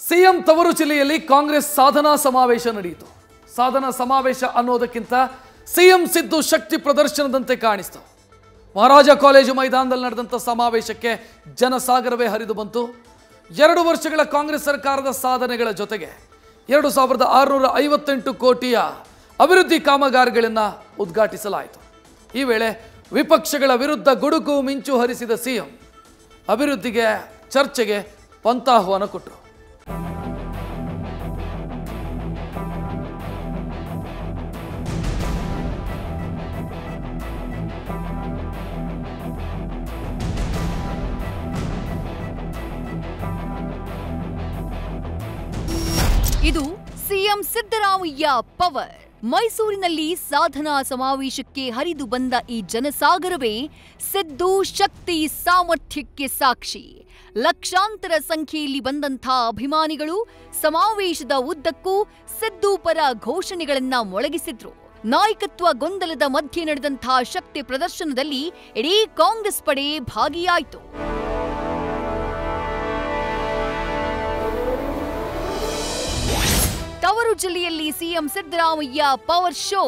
CM ತವರು ಜಿಲ್ಲೆಯಲ್ಲಿ ಕಾಂಗ್ರೆಸ್ ಸಾಧನಾ ಸಮಾವೇಶ ನಡೆಯಿತು. ಸಾಧನಾ ಸಮಾವೇಶ ಅನ್ನೋದಕ್ಕಿಂತ ಸಿಎಂ ಸಿದ್ದು ಶಕ್ತಿ ಪ್ರದರ್ಶನದಂತೆ ಕಾಣಿಸ್ತು. ಮಹಾರಾಜ ಕಾಲೇಜು ಮೈದಾನದಲ್ಲಿ ನಡೆದಂತ ಸಮಾವೇಶಕ್ಕೆ ಜನಸಾಗರವೇ ಹರಿದು ಬಂತು. 2 ವರ್ಷಗಳ ಕಾಂಗ್ರೆಸ್ ಸರ್ಕಾರದ ಸಾಧನೆಗಳ ಜೊತೆಗೆ 2658 ಕೋಟಿಯ ಅಭಿವೃದ್ಧಿ ಕಾಮಗಾರಿಗಳನ್ನು ಉದ್ಘಾಟಿಸಲಾಯಿತು. ಈ ವೇಳೆ ವಿಪಕ್ಷಗಳ ವಿರುದ್ಧ ಗುಡುಗು ಮಿಂಚು ಹರಿಸಿದ ಸಿಎಂ ಅಭಿವೃದ್ಧಿಗೆ ಚರ್ಚೆಗೆ ಪಂಥಾಹ್ವಾನ ಕೊಟ್ಟರು. ಇದು ಸಿಎಂ ಸಿದ್ದರಾಮಯ್ಯ ಪವರ್. ಮೈಸೂರಿನಲ್ಲಿ ಸಾಧನಾ ಸಮಾವೇಶಕ್ಕೆ ಹರಿದು ಬಂದ ಈ ಜನಸಾಗರವೇ ಸಿದ್ದು ಶಕ್ತಿ ಸಾಮರ್ಥ್ಯಕ್ಕೆ ಸಾಕ್ಷಿ. ಲಕ್ಷಾಂತರ ಸಂಖ್ಯೆಯಲ್ಲಿ ಬಂದಂಥ ಅಭಿಮಾನಿಗಳು ಸಮಾವೇಶದ ಉದ್ದಕ್ಕೂ ಸಿದ್ದು ಪರ ಘೋಷಣೆಗಳನ್ನ ಮೊಳಗಿಸಿದ್ರು. ನಾಯಕತ್ವ ಗೊಂದಲದ ಮಧ್ಯೆ ನಡೆದಂಥ ಶಕ್ತಿ ಪ್ರದರ್ಶನದಲ್ಲಿ ಇಡೀ ಕಾಂಗ್ರೆಸ್ ಪಡೆ ಭಾಗಿಯಾಯಿತು. ತವರು ಜಿಲ್ಲೆಯಲ್ಲಿ ಸಿಎಂ ಸಿದ್ದರಾಮಯ್ಯ ಪವರ್ ಶೋ,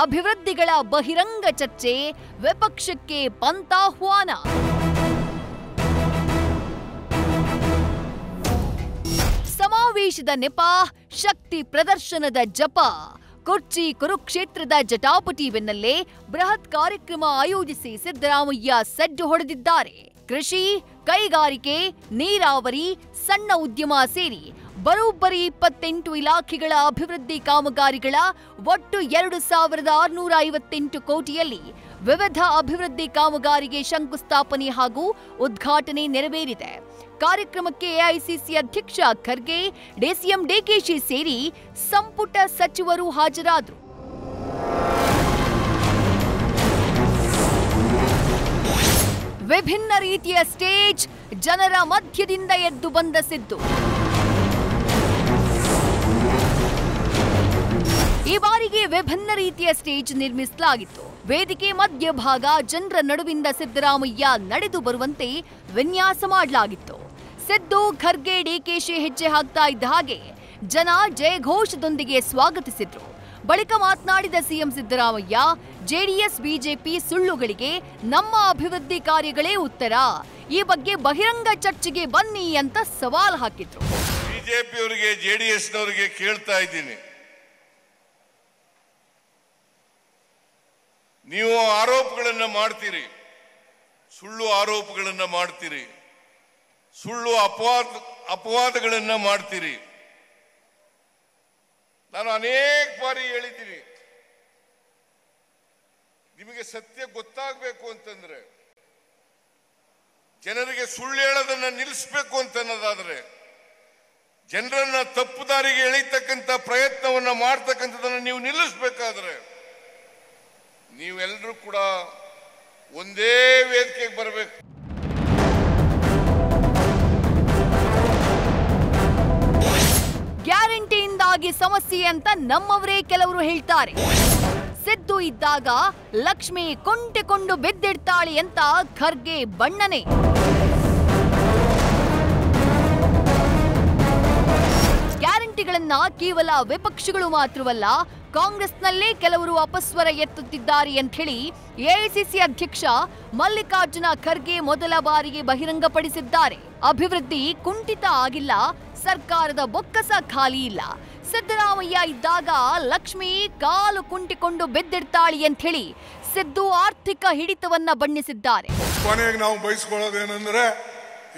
ಅಭಿವೃದ್ಧಿಗಳ ಬಹಿರಂಗ ಚರ್ಚೆ, ವಿಪಕ್ಷಕ್ಕೆ ಪಂಥಾಹ್ವಾನ. ಸಮಾವೇಶದ ನೆಪ, ಶಕ್ತಿ ಪ್ರದರ್ಶನದ ಜಪ. ಕುರ್ಚಿ ಕುರುಕ್ಷೇತ್ರದ ಜಟಾಪಟಿ ಬೆನ್ನಲ್ಲೇ ಬೃಹತ್ ಕಾರ್ಯಕ್ರಮ ಆಯೋಜಿಸಿ ಸಿದ್ದರಾಮಯ್ಯ ಸಡ್ಡು ಹೊಡೆದಿದ್ದಾರೆ. ಕೃಷಿ, ಕೈಗಾರಿಕೆ, ನೀರಾವರಿ, ಸಣ್ಣ ಉದ್ಯಮ ಸೇರಿ ಬರೋಬ್ಬರಿ 28 ಇಲಾಖೆಗಳ ಅಭಿವೃದ್ಧಿ ಕಾಮಗಾರಿಗಳ ಒಟ್ಟು 2658 ಕೋಟಿಯಲ್ಲಿ ವಿವಿಧ ಅಭಿವೃದ್ಧಿ ಕಾಮಗಾರಿಗೆ ಶಂಕುಸ್ಥಾಪನೆ ಹಾಗೂ ಉದ್ಘಾಟನೆ ನೆರವೇರಿದೆ. ಕಾರ್ಯಕ್ರಮಕ್ಕೆ ಎಐಸಿಸಿ ಅಧ್ಯಕ್ಷ ಖರ್ಗೆ, ಡಿಸಿಎಂ ಡಿಕೆಶಿ ಸೇರಿ ಸಂಪುಟ ಸಚಿವರು ಹಾಜರಾದರು. ವಿಭಿನ್ನ ರೀತಿಯ ಸ್ಟೇಜ್, ಜನರ ಮಧ್ಯದಿಂದ ಎದ್ದು ಬಂದ ಸಿದ್ದು. ಈ ಬಾರಿಗೆ ವಿಭಿನ್ನ ರೀತಿಯ ಸ್ಟೇಜ್ ನಿರ್ಮಿಸಲಾಗಿತ್ತು. ವೇದಿಕೆ ಮಧ್ಯಭಾಗ ಜನರ ನಡುವಿಂದ ಸಿದ್ದರಾಮಯ್ಯ ನಡೆದು ಬರುವಂತೆ ವಿನ್ಯಾಸ ಮಾಡಲಾಗಿತ್ತು. ಸಿದ್ದು, ಖರ್ಗೆ, ಡಿಕೆಶಿ ಹೆಜ್ಜೆ ಹಾಕ್ತಾ ಇದ್ದ ಹಾಗೆ ಜನ ಜಯಘೋಷದೊಂದಿಗೆ ಸ್ವಾಗತಿಸಿದ್ರು. ಬಳಿಕ ಮಾತನಾಡಿದ ಸಿಎಂ ಸಿದ್ದರಾಮಯ್ಯ, ಜೆಡಿಎಸ್ ಬಿಜೆಪಿ ಸುಳ್ಳುಗಳಿಗೆ ನಮ್ಮ ಅಭಿವೃದ್ಧಿ ಕಾರ್ಯಗಳೇ ಉತ್ತರ, ಈ ಬಗ್ಗೆ ಬಹಿರಂಗ ಚರ್ಚೆಗೆ ಬನ್ನಿ ಅಂತ ಸವಾಲ್ ಹಾಕಿದ್ರು. ಬಿಜೆಪಿಯವರಿಗೆ, ಜೆಡಿಎಸ್ನವರಿಗೆ ಕೇಳ್ತಾ ಇದ್ದೀನಿ, ನೀವು ಆರೋಪಗಳನ್ನು ಮಾಡ್ತೀರಿ, ಸುಳ್ಳು ಆರೋಪಗಳನ್ನು ಮಾಡ್ತೀರಿ, ಸುಳ್ಳು ಅಪವಾದಗಳನ್ನು ಮಾಡ್ತೀರಿ. ನಾನು ಅನೇಕ ಬಾರಿ ಹೇಳಿದ್ದೀನಿ, ನಿಮಗೆ ಸತ್ಯ ಗೊತ್ತಾಗಬೇಕು ಅಂತಂದ್ರೆ, ಜನರಿಗೆ ಸುಳ್ಳು ಹೇಳೋದನ್ನ ನಿಲ್ಲಿಸಬೇಕು ಅಂತನ್ನೋದಾದ್ರೆ, ಜನರನ್ನ ತಪ್ಪು ದಾರಿಗೆ ಎಳಿತಕ್ಕಂಥ ಪ್ರಯತ್ನವನ್ನ ಮಾಡ್ತಕ್ಕಂಥದನ್ನ ನೀವು ನಿಲ್ಲಿಸಬೇಕಾದ್ರೆ ನೀವೆಲ್ಲರೂ ಕೂಡ ಒಂದೇ ವೇದಿಕೆಗೆ ಬರಬೇಕು. ಗ್ಯಾರಂಟಿಯಿಂದಾಗಿ ಸಮಸ್ಯೆ ಅಂತ ನಮ್ಮವರೇ ಕೆಲವರು ಹೇಳ್ತಾರೆ. ಸಿದ್ದು ಇದ್ದಾಗ ಲಕ್ಷ್ಮಿ ಕೊಂಟೆಕೊಂಡು ಬಿದ್ದಿಡ್ತಾಳೆ ಅಂತ ಖರ್ಗೆ ಬಣ್ಣನೆ. ಗ್ಯಾರಂಟಿಗಳನ್ನ ಕೇವಲ ವಿಪಕ್ಷಗಳು ಮಾತ್ರವಲ್ಲ, ಕಾಂಗ್ರೆಸ್ನಲ್ಲೇ ಕೆಲವರು ಅಪಸ್ವರ ಎತ್ತುತ್ತಿದ್ದಾರೆ ಅಂತ ಹೇಳಿ ಎಐಸಿಸಿ ಅಧ್ಯಕ್ಷ ಮಲ್ಲಿಕಾರ್ಜುನ ಖರ್ಗೆ ಮೊದಲ ಬಾರಿಗೆ ಬಹಿರಂಗಪಡಿಸಿದ್ದಾರೆ. ಅಭಿವೃದ್ಧಿ ಕುಂಠಿತ ಆಗಿಲ್ಲ, ಸರ್ಕಾರದ ಬೊಕ್ಕಸ ಖಾಲಿ ಇಲ್ಲ. ಸಿದ್ದರಾಮಯ್ಯ ಇದ್ದಾಗ ಲಕ್ಷ್ಮಿ ಕಾಲು ಕುಂಟಿಕೊಂಡು ಬಿದ್ದಿಡ್ತಾಳಿ ಅಂತ ಹೇಳಿ ಸಿದ್ದು ಆರ್ಥಿಕ ಹಿಡಿತವನ್ನ ಬಣ್ಣಿಸಿದ್ದಾರೆ. ಕೊನೆಗೆ ನಾವು ಬಯಸ್ಕೊಳ್ಳೋದೇನೆಂದ್ರೆ,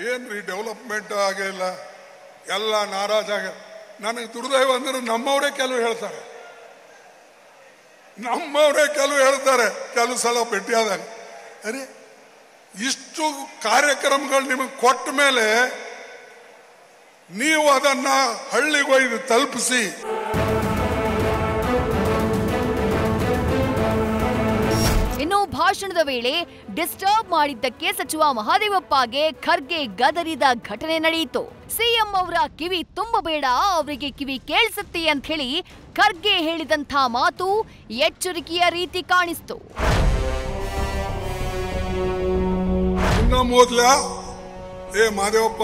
ಏನ್ರಿ ಡೆವಲಪ್ಮೆಂಟ್ ಆಗಿಲ್ಲ, ಎಲ್ಲ ನಾರಾಜಾಗ. ನನಗೆ ದುರ್ದೈವ ಅಂದ್ರೆ ನಮ್ಮವರೇ ಕೆಲವು ಹೇಳ್ತಾರೆ, ಕೆಲವು ಸಲ ಭೇಟಿಯಾದಾಗ, ಅರೆ ಇಷ್ಟು ಕಾರ್ಯಕ್ರಮಗಳು ನಿಮಗೆ ಕೊಟ್ಟ ಮೇಲೆ ನೀವು ಅದನ್ನ ಹಳ್ಳಿಗೆ ಒಯ್ದು ತಲುಪಿಸಿ. ಇನ್ನು ಭಾಷಣದ ವೇಳೆ ಡಿಸ್ಟರ್ಬ್ ಮಾಡಿದ್ದಕ್ಕೆ ಸಚಿವ ಮಹಾದೇವಪ್ಪಗೆ ಖರ್ಗೆ ಗದರಿದ ಘಟನೆ ನಡೆಯಿತು. ಸಿಎಂ ಅವರ ಕಿವಿ ತುಂಬಬೇಡ, ಅವರಿಗೆ ಕಿವಿ ಕೇಳಿಸುತ್ತೆ ಅಂತ ಹೇಳಿ ಖರ್ಗೆ ಹೇಳಿದಂಥ ಮಾತು ಎಚ್ಚರಿಕೆಯ ರೀತಿ ಕಾಣಿಸ್ತು. ಮೊದಲ ಏ ಮಾದೇವಪ್ಪ,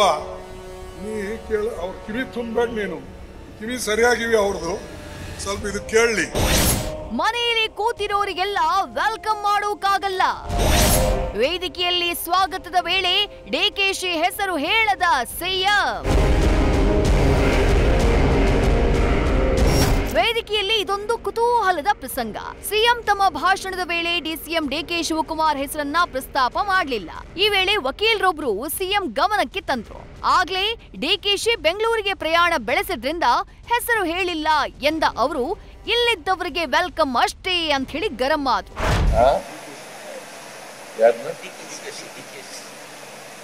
ನೀ ಕೇಳ ಅವ್ರ ಕಿವಿ ತುಂಬಬೇಡ, ನೀನು ಕಿವಿ ಸರಿಯಾಗಿವಿ ಅವ್ರದ್ದು, ಸ್ವಲ್ಪ ಇದು ಕೇಳಲಿ. ಮನೆಯಲ್ಲಿ ಕೂತಿರೋರಿಗೆಲ್ಲ ವೆಲ್ಕಮ್ ಮಾಡೋಕ್ಕಾಗಲ್ಲ. ವೇದಿಕೆಯಲ್ಲಿ ಸ್ವಾಗತದ ವೇಳೆ ಡಿಕೆಶಿ ಹೆಸರು ಹೇಳದ ಸಿಎಂ. ವೇದಿಕೆಯಲ್ಲಿ ಇದೊಂದು ಕುತೂಹಲದ ಪ್ರಸಂಗ. ಸಿಎಂ ತಮ್ಮ ಭಾಷಣದ ವೇಳೆ ಡಿಸಿಎಂ ಡಿಕೆ ಶಿವಕುಮಾರ್ ಹೆಸರನ್ನ ಪ್ರಸ್ತಾಪ ಮಾಡಲಿಲ್ಲ. ಈ ವೇಳೆ ವಕೀಲರೊಬ್ರು ಸಿಎಂ ಗಮನಕ್ಕೆ ತಂದ್ರು. ಆಗ್ಲೇ ಡಿಕೆಶಿ ಬೆಂಗಳೂರಿಗೆ ಪ್ರಯಾಣ ಬೆಳೆಸಿದ್ರಿಂದ ಹೆಸರು ಹೇಳಿಲ್ಲ ಎಂದ ಅವರು ಇಲ್ಲಿದ್ದವರಿಗೆ ವೆಲ್ಕಮ್ ಅಷ್ಟೇ ಅಂತ ಹೇಳಿ ಗರಂ ಆದ್ರು.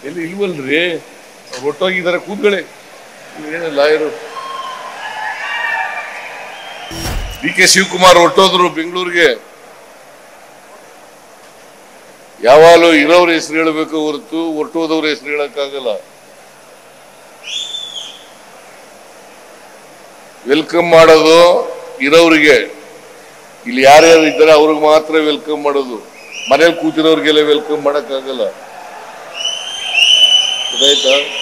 ಎಲ್ಲಿ ಇಲ್ವಲ್ರಿ, ಒಟ್ಟೋಗಿದ್ದಾರೆ, ಕೂತ್ಗಳೇ. ಲಾಯರು ಡಿಕೆ ಶಿವಕುಮಾರ್ ಹೊರಟೋದ್ರು ಬೆಂಗಳೂರಿಗೆ. ಯಾವಾಗಲೂ ಇರೋರ ಹೆಸರು ಹೇಳಬೇಕು ಹೊರತು ಹೊರಟೋದವ್ರ ಹೆಸರು ಹೇಳಕ್ಕಾಗಲ್ಲ. ವೆಲ್ಕಮ್ ಮಾಡೋದು ಇರೋರಿಗೆ, ಇಲ್ಲಿ ಯಾರ್ಯಾರು ಇದ್ದಾರೆ ಅವ್ರಿಗೆ ಮಾತ್ರ ವೆಲ್ಕಮ್ ಮಾಡೋದು. ಮನೇಲಿ ಕೂತಿರೋರಿಗೆಲ್ಲ ವೆಲ್ಕಮ್ ಮಾಡಕ್ಕಾಗಲ್ಲ. ಗೊತ್ತಾಯ್ತಾ?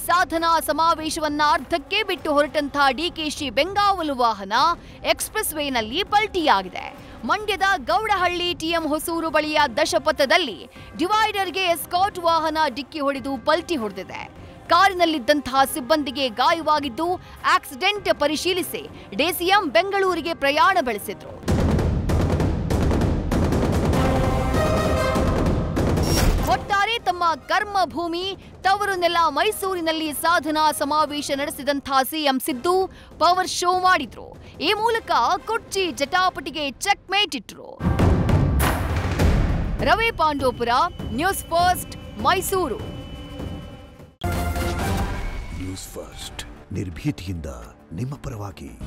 ಸಾಧನಾ ಸಮಾವೇಶವನ್ನ ಅರ್ಧಕ್ಕೆ ಬಿಟ್ಟು ಹೊರಟಂತಹ ಡಿಕೆಶಿ ಬೆಂಗಾವಲು ವಾಹನ ಎಕ್ಸ್‌ಪ್ರೆಸ್ ವೇನಲ್ಲಿ ಪಲ್ಟಿಯಾಗಿದೆ. ಮಂಡ್ಯದ ಗೌಡಹಳ್ಳಿ ಟಿಎಂ ಹೊಸೂರು ಬಳಿಯ ದಶಪಥದಲ್ಲಿ ಡಿವೈಡರ್ಗೆ ಎಸ್ಕಾಟ್ ವಾಹನ ಡಿಕ್ಕಿ ಹೊಡೆದು ಪಲ್ಟಿ ಹೊಡೆದಿದೆ. ಕಾರಿನಲ್ಲಿದ್ದಂತಹ ಸಿಬ್ಬಂದಿಗೆ ಗಾಯವಾಗಿದ್ದು ಆಕ್ಸಿಡೆಂಟ್ ಪರಿಶೀಲಿಸಿ ಡಿಸಿಎಂ ಬೆಂಗಳೂರಿಗೆ ಪ್ರಯಾಣ ಬೆಳೆಸಿದ್ರು. ಒಟ್ಟಾರೆ ತಮ್ಮ ಕರ್ಮ ಭೂಮಿ ತವರು ನೆಲ ಮೈಸೂರಿನಲ್ಲಿ ಸಾಧನಾ ಸಮಾವೇಶ ನಡೆಸಿದಂತಹ ಸಿಎಂ ಸಿದ್ದು ಪವರ್ ಶೋ ಮಾಡಿದ್ರು. ಈ ಮೂಲಕ ಕುರ್ಚಿ ಜಟಾಪಟಿಗೆ ಚೆಕ್ ಮೇಟ್ ಇಟ್ರು. Ravi Pandavapura, news first, Mysuru. News first ನಿರ್ಭೀತಿಯಿಂದ ನಿಮ್ಮ ಪರವಾಗಿ.